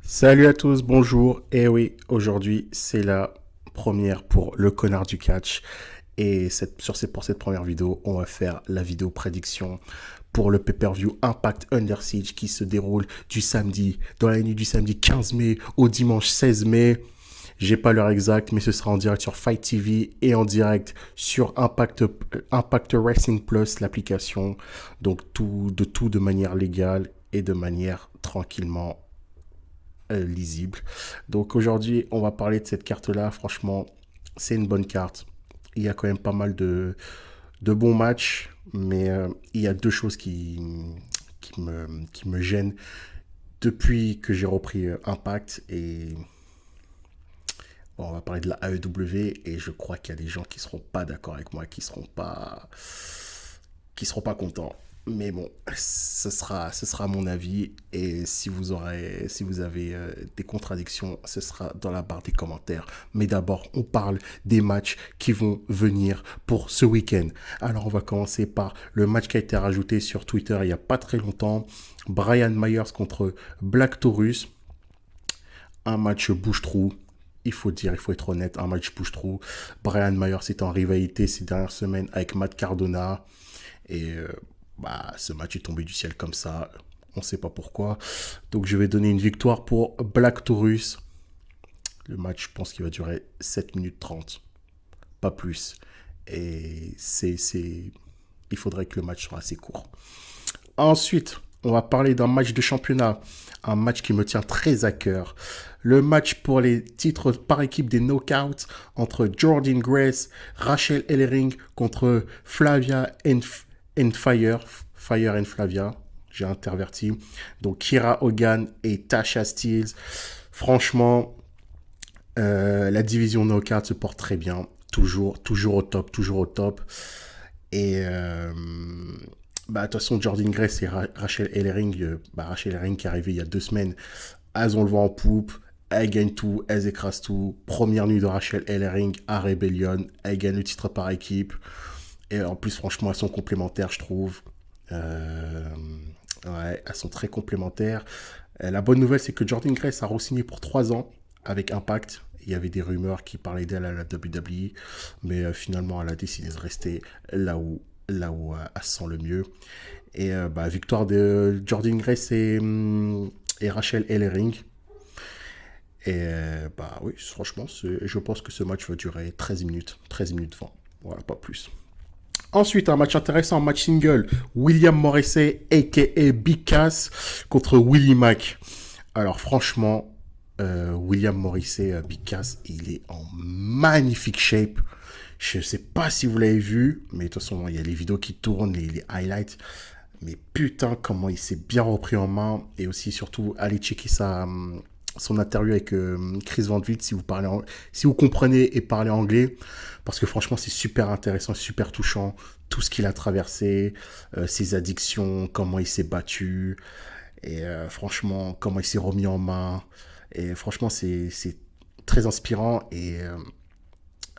Salut à tous, bonjour. Et oui, aujourd'hui, c'est la première pour le connard du catch. Et pour cette première vidéo, on va faire la vidéo prédiction pour le pay-per-view Impact Under Siege qui se déroule du samedi, dans la nuit du samedi 15 mai au dimanche 16 mai. J'ai pas l'heure exacte, mais ce sera en direct sur Fight TV et en direct sur Impact Wrestling Plus, l'application. Donc tout de manière légale et de manière tranquillement lisible. Donc aujourd'hui, on va parler de cette carte-là. Franchement, c'est une bonne carte. Il y a quand même pas mal de bons matchs, mais il y a deux choses qui me gênent depuis que j'ai repris Impact. Et bon, on va parler de la AEW et je crois qu'il y a des gens qui seront pas d'accord avec moi, qui seront pas contents. Mais bon, ce sera mon avis. Et si vous avez des contradictions, ce sera dans la barre des commentaires. Mais d'abord, on parle des matchs qui vont venir pour ce week-end. Alors, on va commencer par le match qui a été rajouté sur Twitter il n'y a pas très longtemps. Brian Myers contre Black Taurus. Un match bouche-trou. Il faut dire, il faut être honnête, un match bouche-trou. Brian Myers est en rivalité ces dernières semaines avec Matt Cardona. Et ce match est tombé du ciel comme ça. On ne sait pas pourquoi. Donc je vais donner une victoire pour Black Taurus. Le match, je pense qu'il va durer 7 minutes 30. Pas plus. Et il faudrait que le match soit assez court. Ensuite, on va parler d'un match de championnat. Un match qui me tient très à cœur. Le match pour les titres par équipe des knockouts entre Jordynne Grace, Rachel Ellering contre Flavia and Fire and Flavia. J'ai interverti. Donc Kira Hogan et Tasha Steelz. Franchement, la division knockout se porte très bien. Toujours au top, toujours au top. Et de toute façon, Jordynne Grace et Rachel Ellering, Rachel Ellering qui est arrivée il y a 2 semaines, elles ont le vent en poupe, elles gagnent tout, elles écrasent tout. Première nuit de Rachel Ellering à Rebellion, elles gagnent le titre par équipe. Et en plus, franchement, elles sont complémentaires, je trouve. Ouais, elles sont très complémentaires. La bonne nouvelle, c'est que Jordynne Grace a re-signé pour 3 ans avec Impact. Il y avait des rumeurs qui parlaient d'elle à la WWE, mais finalement, elle a décidé de rester là où elle se sent le mieux. Et victoire de Jordynne Grace et Rachel Ellering. Et oui, franchement, je pense que ce match va durer 13 minutes, 13 minutes 20. Voilà, pas plus. Ensuite, un match intéressant, un match single. William Morrissey, a.k.a. Big Cass, contre Willie Mack. Alors franchement, William Morrissey, Big Cass, il est en magnifique shape. Je ne sais pas si vous l'avez vu, mais de toute façon, il y a les vidéos qui tournent, les highlights. Mais putain, comment il s'est bien repris en main. Et aussi, surtout, allez checker son interview avec Chris Van Vliet si vous comprenez et parlez anglais. Parce que franchement, c'est super intéressant, super touchant. Tout ce qu'il a traversé, ses addictions, comment il s'est battu. Et franchement, comment il s'est remis en main. Et franchement, c'est très inspirant. Et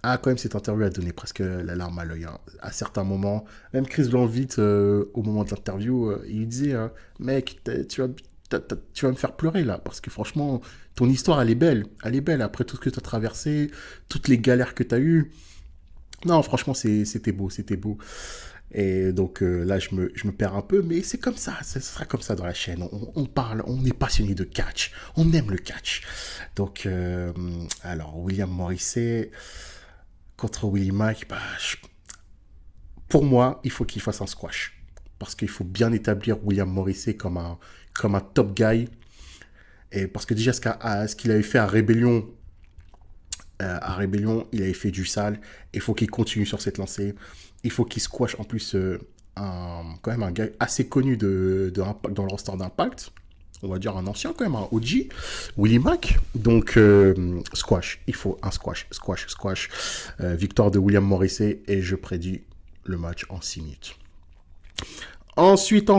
quand même, cette interview a donné presque la larme à l'œil. Hein. À certains moments, même Chris Van Vliet, au moment de l'interview, il disait mec, tu vas me faire pleurer là, parce que franchement, ton histoire, elle est belle. Elle est belle après tout ce que tu as traversé, toutes les galères que tu as eues. Non, franchement, c'était beau, c'était beau. Et donc là, je me perds un peu, mais c'est comme ça sera comme ça dans la chaîne. On parle, on est passionné de catch, on aime le catch. Donc, alors, William Morrissey contre Willie Mack, pour moi, il faut qu'il fasse un squash. Parce qu'il faut bien établir William Morrissey comme un top guy. Et parce que déjà, ce qu'il avait fait à Rébellion, il avait fait du sale. Il faut qu'il continue sur cette lancée. Il faut qu'il squash en plus quand même un gars assez connu dans le roster d'Impact. On va dire un ancien quand même, un OG, Willie Mack. Donc, squash. Il faut un squash. Victoire de William Morrissey et je prédis le match en 6 minutes. Ensuite.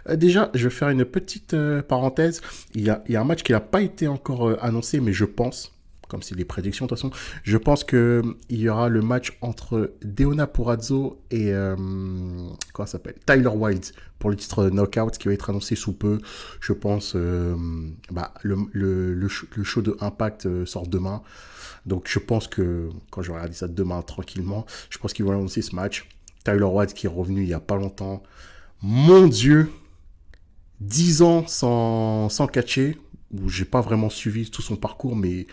Déjà, je vais faire une petite parenthèse. Il y a un match qui n'a pas été encore annoncé, mais je pense comme c'est les prédictions de toute façon, je pense qu'il y aura le match entre Deonna Purrazzo et comment ça s'appelle, Tyler Wilde pour le titre Knockout qui va être annoncé sous peu. Je pense le show de Impact sort demain. Donc je pense que quand je vais regarder ça demain tranquillement, je pense qu'ils vont annoncer ce match. Tyler Wilde qui est revenu il n'y a pas longtemps. Mon Dieu, 10 ans sans catcher, où j'ai pas vraiment suivi tout son parcours, mais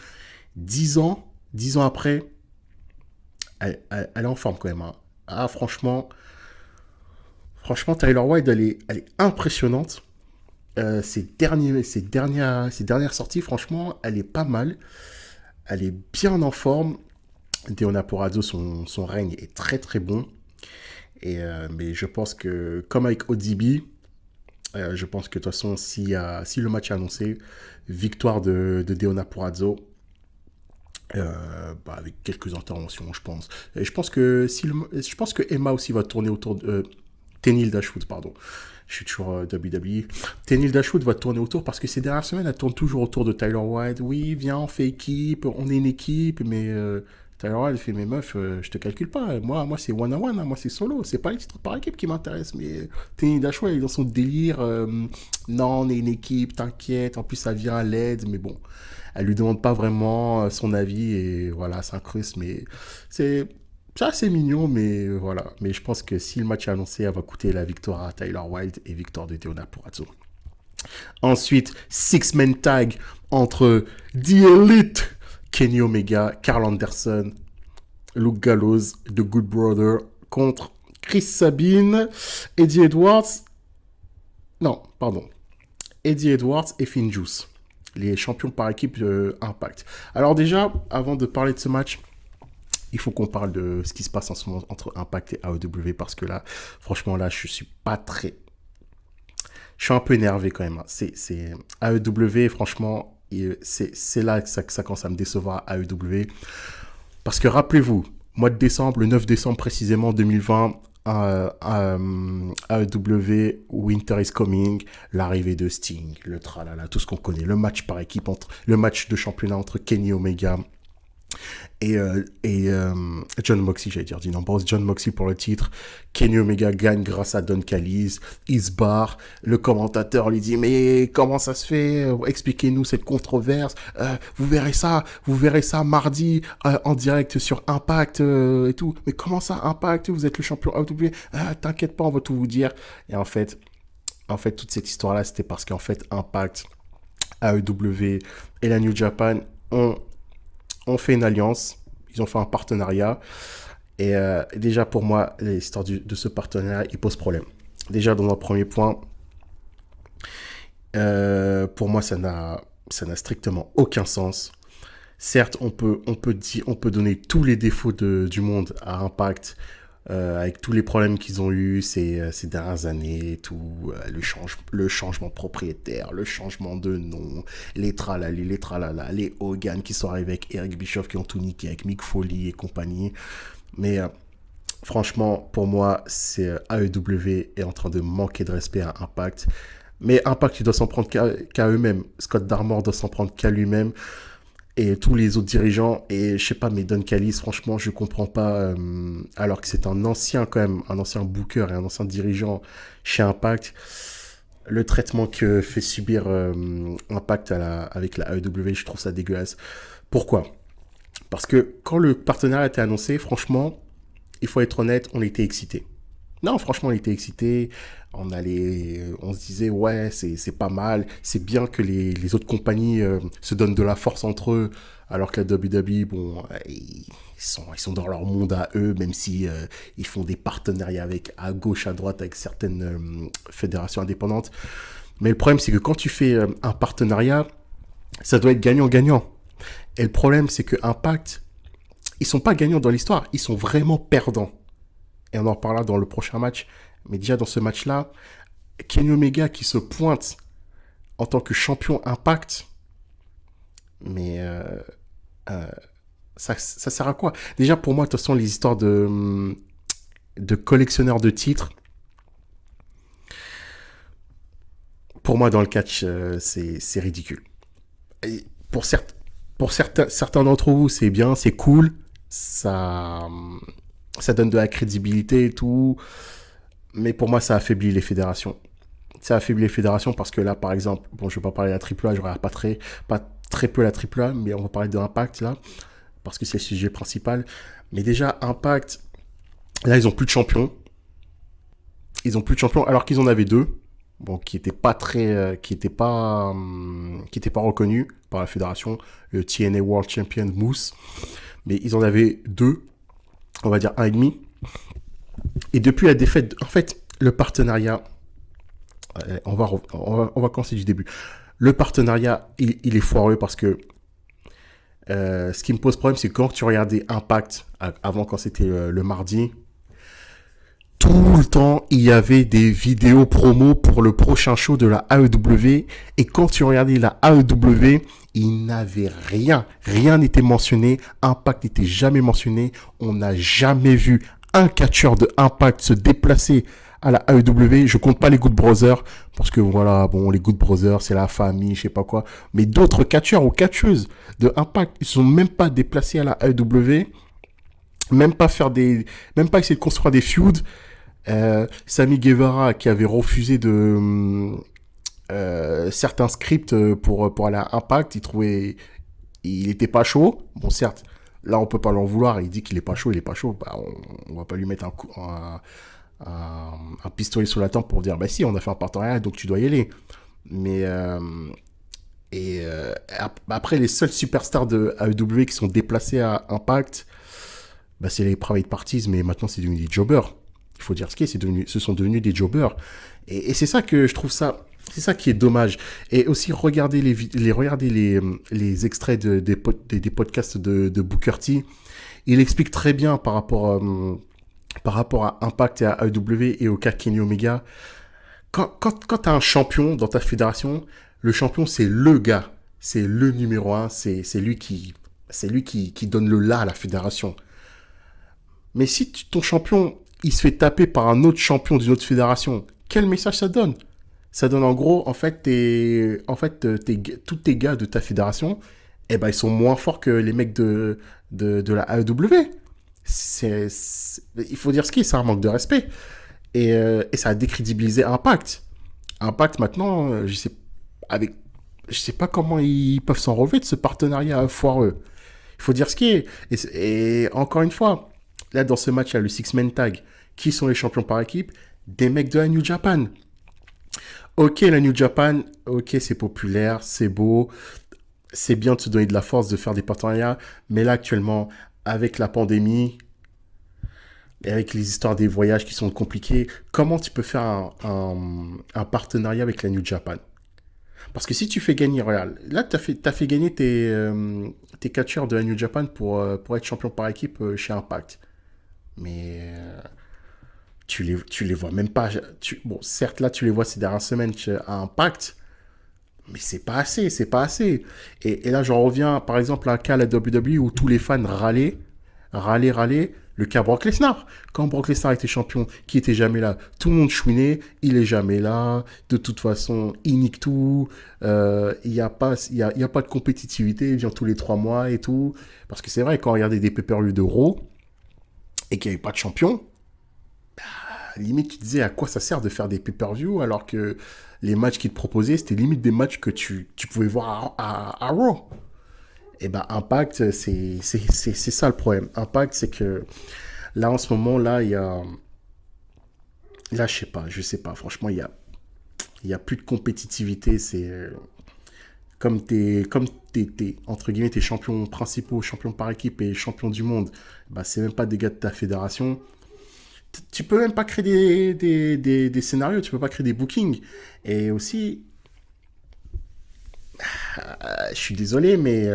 10 ans après, elle est en forme quand même. Hein. Ah, franchement, Tyler Wilde, elle est impressionnante. Ses dernières sorties, franchement, elle est pas mal. Elle est bien en forme. Deonna Purrazzo, son règne est très très bon. Mais je pense que, comme avec ODB, je pense que de toute façon, si le match est annoncé, victoire de Deonna Purrazzo, avec quelques interventions, je pense. Et je pense que Emma aussi va tourner autour de Tenille Dashwood, pardon. Je suis toujours WWE. Tenille Dashwood va tourner autour parce que ces dernières semaines, elle tourne toujours autour de Tyler Wilde. Oui, viens, on fait équipe, on est une équipe, mais Tyler Wilde fait mes meufs, je te calcule pas. Moi c'est one-on-one, hein, moi c'est solo. C'est pas les titres par équipe qui m'intéressent, mais Tenille Dashwood, elle est dans son délire. Non, on est une équipe, t'inquiète. En plus, ça vient à l'aide, mais bon. Elle lui demande pas vraiment son avis et voilà, s'incruste, mais c'est assez mignon, mais voilà. Mais je pense que si le match est annoncé, elle va coûter la victoire à Tyler Wilde et victoire de Deonna Purrazzo. Ensuite, six-man tag entre The Elite, Kenny Omega, Karl Anderson, Luke Gallows, The Good Brother contre Chris Sabin, Eddie Edwards. Non, pardon. Eddie Edwards et Finn Juice, les champions par équipe Impact. Alors déjà, avant de parler de ce match, il faut qu'on parle de ce qui se passe en ce moment entre Impact et AEW parce que là, franchement, là, je suis pas très... Je suis un peu énervé quand même. Hein. C'est AEW, franchement, c'est là que ça commence à me décevoir, AEW. Parce que rappelez-vous, mois de décembre, le 9 décembre précisément 2020, AEW, Winter is Coming, l'arrivée de Sting, le tralala, tout ce qu'on connaît, le match par équipe, le match de championnat entre Kenny Omega et John Moxley, j'allais dire Dean Ambrose, John Moxley pour le titre. Kenny Omega gagne grâce à Don Callis, il se barre, le commentateur lui dit mais comment ça se fait, expliquez-nous cette controverse, vous verrez ça mardi en direct sur Impact et tout, mais comment ça Impact, vous êtes le champion AEW, t'inquiète pas on va tout vous dire. Et en fait toute cette histoire là c'était parce qu'en fait Impact, AEW et la New Japan ont fait une alliance, ils ont fait un partenariat. Et déjà, pour moi, l'histoire de ce partenariat, il pose problème. Déjà, dans un premier point, pour moi, ça n'a strictement aucun sens. Certes, on peut donner tous les défauts du monde à Impact, avec tous les problèmes qu'ils ont eu ces dernières années, tout, le changement propriétaire, le changement de nom, les tralala, les Hogan qui sont arrivés avec Eric Bischoff qui ont tout niqué, avec Mick Foley et compagnie. Mais franchement, pour moi, c'est AEW est en train de manquer de respect à Impact. Mais Impact, il doit s'en prendre qu'à eux-mêmes. Scott D'Amore doit s'en prendre qu'à lui-même. Et tous les autres dirigeants, et je sais pas, mais Don Callis, franchement, je comprends pas, alors que c'est un ancien quand même, un ancien booker et un ancien dirigeant chez Impact, le traitement que fait subir Impact avec la AEW, je trouve ça dégueulasse. Pourquoi ? Parce que quand le partenariat a été annoncé, franchement, il faut être honnête, on était excités. Non, franchement, on était excités. On se disait, ouais, c'est pas mal. C'est bien que les autres compagnies se donnent de la force entre eux, alors que la WWE, bon, ils sont dans leur monde à eux, même si ils font des partenariats à gauche, à droite, avec certaines fédérations indépendantes. Mais le problème, c'est que quand tu fais un partenariat, ça doit être gagnant-gagnant. Et le problème, c'est que Impact, ils sont pas gagnants dans l'histoire, ils sont vraiment perdants. Et on en reparlera dans le prochain match. Mais déjà dans ce match-là, Kenny Omega qui se pointe en tant que champion Impact, mais ça sert à quoi ? Déjà pour moi, de toute façon, les histoires de collectionneurs de titres, pour moi dans le catch, c'est ridicule. Et pour pour certains d'entre vous, c'est bien, c'est cool, ça, ça donne de la crédibilité et tout, mais pour moi, ça affaiblit les fédérations. Ça affaiblit les fédérations parce que là, par exemple, bon, je vais pas parler de la AAA, je regarde pas très peu la AAA, mais on va parler de Impact là, parce que c'est le sujet principal. Mais déjà, Impact, là, ils ont plus de champions. Ils ont plus de champions alors qu'ils en avaient deux. Bon, qui n'étaient pas reconnus par la fédération, le TNA World Champion Moose. Mais ils en avaient deux, on va dire un et demi. Et depuis la défaite, en fait, le partenariat, on va commencer du début. Le partenariat, il est foireux parce que ce qui me pose problème, c'est quand tu regardais Impact, avant quand c'était le mardi, tout le temps, il y avait des vidéos promo pour le prochain show de la AEW. Et quand tu regardais la AEW, il n'avait rien. Rien n'était mentionné. Impact n'était jamais mentionné. On n'a jamais vu un catcheur de Impact se déplacer à la AEW. Je compte pas les Good Brothers. Parce que voilà, bon, les Good Brothers, c'est la famille, je sais pas quoi. Mais d'autres catcheurs ou catcheuses de Impact, ils sont même pas déplacés à la AEW. Même pas essayer de construire des feuds. Sammy Guevara qui avait refusé de certains scripts pour aller à Impact, il était pas chaud. Bon, certes, là on peut pas l'en vouloir, il dit qu'il est pas chaud, bah, on va pas lui mettre un pistolet sur la tempe pour dire bah si, on a fait un partenariat donc tu dois y aller. Mais après, les seuls superstars de AEW qui sont déplacés à Impact, bah, c'est les private parties, mais maintenant c'est devenu des jobbers. Il faut dire ce qui est, ce sont devenus des jobbers. Et c'est ça que je trouve c'est ça qui est dommage. Et aussi, regardez les extraits des podcasts de Booker T. Il explique très bien par rapport à Impact et à AEW et au cas Kenny Omega. Quand tu as un champion dans ta fédération, le champion, c'est le gars. C'est le numéro un. C'est lui qui donne le là à la fédération. Mais si ton champion, il se fait taper par un autre champion d'une autre fédération, quel message ça donne? Ça donne en gros, en fait, tous tes gars de ta fédération, eh ben, ils sont moins forts que les mecs de la AEW. Il faut dire ce qui est, c'est un manque de respect. Et ça a décrédibilisé Impact. Impact, maintenant, je sais pas comment ils peuvent s'en relever de ce partenariat foireux. Il faut dire ce qui est. Et encore une fois, là, dans ce match, il y a le Six-Man Tag. Qui sont les champions par équipe? Des mecs de la New Japan. Ok, la New Japan, ok, c'est populaire, c'est beau, c'est bien de se donner de la force, de faire des partenariats, mais là, actuellement, avec la pandémie, et avec les histoires des voyages qui sont compliqués, comment tu peux faire un partenariat avec la New Japan? Parce que si tu fais gagner, regarde, là, t'as fait gagner tes catcheurs de la New Japan pour être champion par équipe chez Impact. Mais tu les vois même pas. Bon, certes, là, tu les vois ces dernières semaines à Impact, mais c'est pas assez, c'est pas assez. Et là, j'en reviens, par exemple, à un cas à la WWE où tous les fans râlaient, le cas Brock Lesnar. Quand Brock Lesnar était champion, qui était jamais là, tout le monde chouinait, il est jamais là, de toute façon, il nique tout, il n'y a pas de compétitivité, il vient tous les 3 mois et tout. Parce que c'est vrai, quand on regardait des pay-per-views de Raw, et qu'il n'y avait pas de champion, limite tu te disais à quoi ça sert de faire des pay-per-view alors que les matchs qu'ils te proposaient, c'était limite des matchs que tu pouvais voir à Raw. Et ben Impact, c'est ça le problème. Impact, c'est que là en ce moment, là, il y a... Là, je sais pas. Franchement, il y a plus de compétitivité. C'est comme t'es entre guillemets, tes champions principaux, champions par équipe et champions du monde, bah, c'est même pas des gars de ta fédération. Tu peux même pas créer des scénarios, tu peux pas créer des bookings. Et aussi, je suis désolé, mais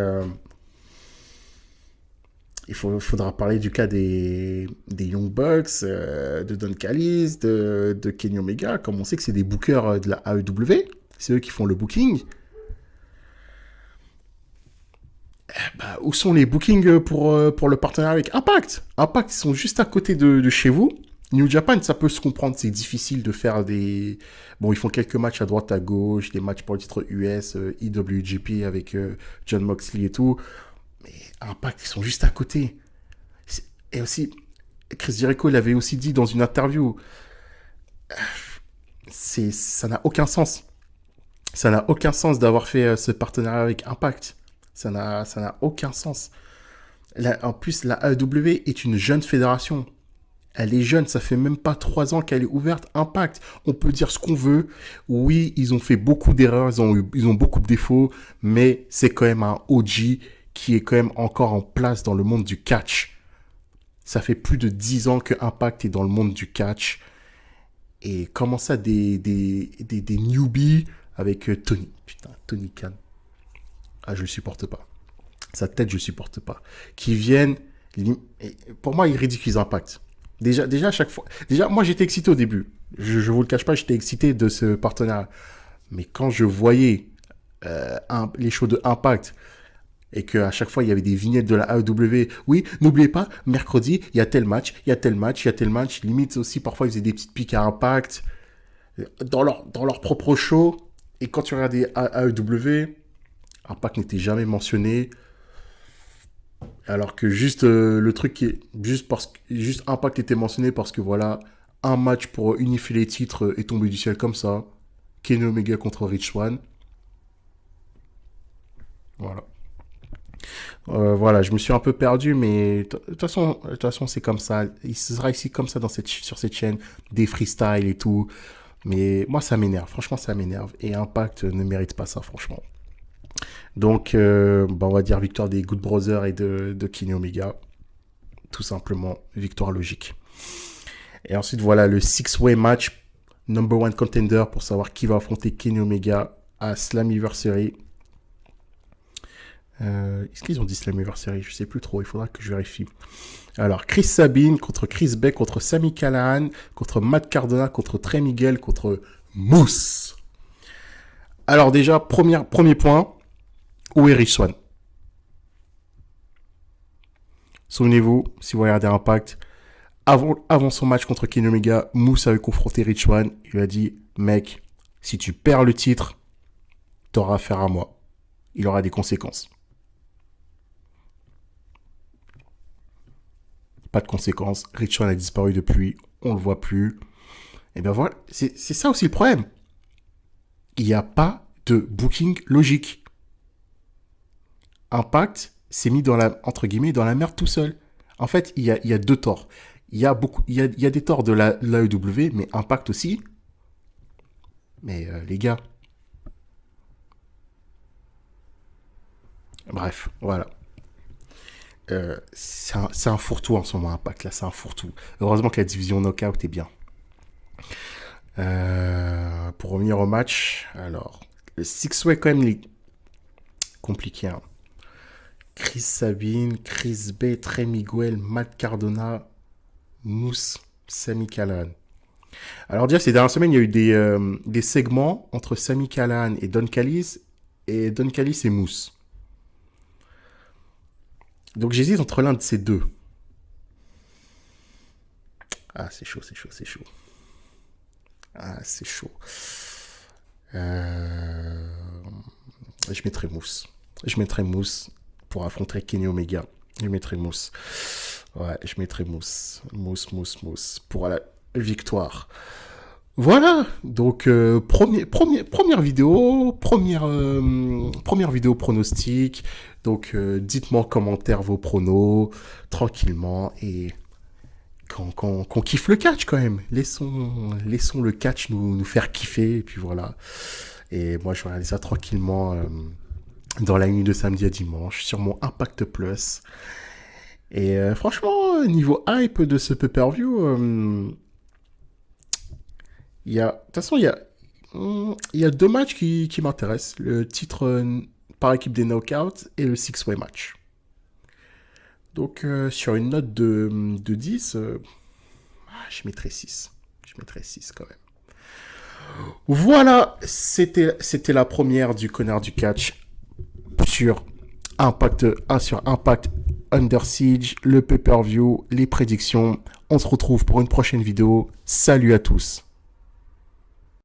faudra parler du cas des Young Bucks, de Don Callis, de Kenny Omega. Comme on sait que c'est des bookers de la AEW, c'est eux qui font le booking. Bah, où sont les bookings pour le partenariat avec Impact? Impact, ils sont juste à côté de chez vous. New Japan, ça peut se comprendre, c'est difficile de faire des... Bon, ils font quelques matchs à droite, à gauche, des matchs pour le titre US, IWGP avec John Moxley et tout. Mais Impact, ils sont juste à côté. Et aussi, Chris Jericho l'avait aussi dit dans une interview, ça n'a aucun sens. Ça n'a aucun sens d'avoir fait ce partenariat avec Impact. Ça n'a aucun sens. En plus, la AEW est une jeune fédération. Elle est jeune, ça fait même pas 3 ans qu'elle est ouverte. Impact, on peut dire ce qu'on veut. Oui, ils ont fait beaucoup d'erreurs, ils ont beaucoup de défauts, mais c'est quand même un OG qui est quand même encore en place dans le monde du catch. Ça fait plus de 10 ans que Impact est dans le monde du catch. Et comment ça, des newbies avec Tony. Putain, Tony Khan. Ah, je le supporte pas. Sa tête, je supporte pas. Qui viennent... Pour moi, ils ridiculisent Impact. Déjà, à chaque fois... Déjà, moi, j'étais excité au début. Je vous le cache pas, j'étais excité de ce partenariat. Mais quand je voyais les shows de Impact et qu'à chaque fois, il y avait des vignettes de la AEW. Oui, n'oubliez pas, mercredi, il y a tel match, il y a tel match, il y a tel match. Limite aussi, parfois, ils faisaient des petites piques à Impact dans leur propre show. Et quand tu regardais AEW, Impact n'était jamais mentionné. Alors que juste le truc qui est juste Impact était mentionné parce que voilà, un match pour unifier les titres est tombé du ciel comme ça. Kenny Omega contre Rich Swann. Voilà. Voilà, je me suis un peu perdu, mais de toute façon, c'est comme ça. Il sera ici comme ça sur cette chaîne, des freestyles et tout. Mais moi, ça m'énerve. Franchement, ça m'énerve. Et Impact ne mérite pas ça, franchement. Donc, on va dire victoire des Good Brothers et de Kenny Omega. Tout simplement, victoire logique. Et ensuite, voilà le 6-way match. Number 1 contender pour savoir qui va affronter Kenny Omega à Slammiversary. Est-ce qu'ils ont dit Slammiversary? Je sais plus trop, il faudra que je vérifie. Alors, Chris Sabin contre Chris Bay, contre Sami Callihan, contre Matt Cardona, contre Trey Miguel, contre Moose. Alors déjà, premier point, où est Rich Swann? Souvenez-vous, si vous regardez Impact, avant son match contre Kenny Omega, Moose avait confronté Rich Swann. Il lui a dit, mec, si tu perds le titre, t'auras affaire à moi. Il aura des conséquences. Pas de conséquences. Rich Swann a disparu depuis. On le voit plus. Et bien voilà, c'est ça aussi le problème. Il n'y a pas de booking logique. Impact s'est mis entre guillemets dans la merde tout seul. En fait, il y a deux torts. Il y a des torts de l'AEW, mais Impact aussi. Mais les gars. Bref, voilà. C'est un fourre-tout en ce moment, Impact, là, c'est un fourre-tout. Heureusement que la division Knockout est bien. Pour revenir au match, alors, le six-way, quand même, compliqué. Hein. Chris Sabin, Chris Bay, Trey Miguel, Matt Cardona, Moose, Sami Callihan. Alors, déjà, ces dernières semaines, il y a eu des segments entre Sami Callihan et Don Callis et Moose. Donc j'hésite entre l'un de ces deux. Ah, c'est chaud. Ah, c'est chaud. Je mettrai Moose pour affronter Kenny Omega. Je mettrai Moose. Ouais, je mettrai Moose. Moose pour la victoire. Voilà, donc première vidéo pronostic. Donc dites-moi en commentaire vos pronos tranquillement et qu'on kiffe le catch quand même. Laissons le catch nous faire kiffer et puis voilà. Et moi je vais regarder ça tranquillement dans la nuit de samedi à dimanche sur mon Impact Plus. Et franchement niveau hype de ce pay-per-view. De toute façon, il y a deux matchs qui m'intéressent. Le titre par équipe des knockouts et le six-way match. Donc, sur une note de 10, je mettrais 6. Je mettrais 6 quand même. Voilà, c'était la première du connard du catch sur Impact Under Siege, le pay-per-view, les prédictions. On se retrouve pour une prochaine vidéo. Salut à tous.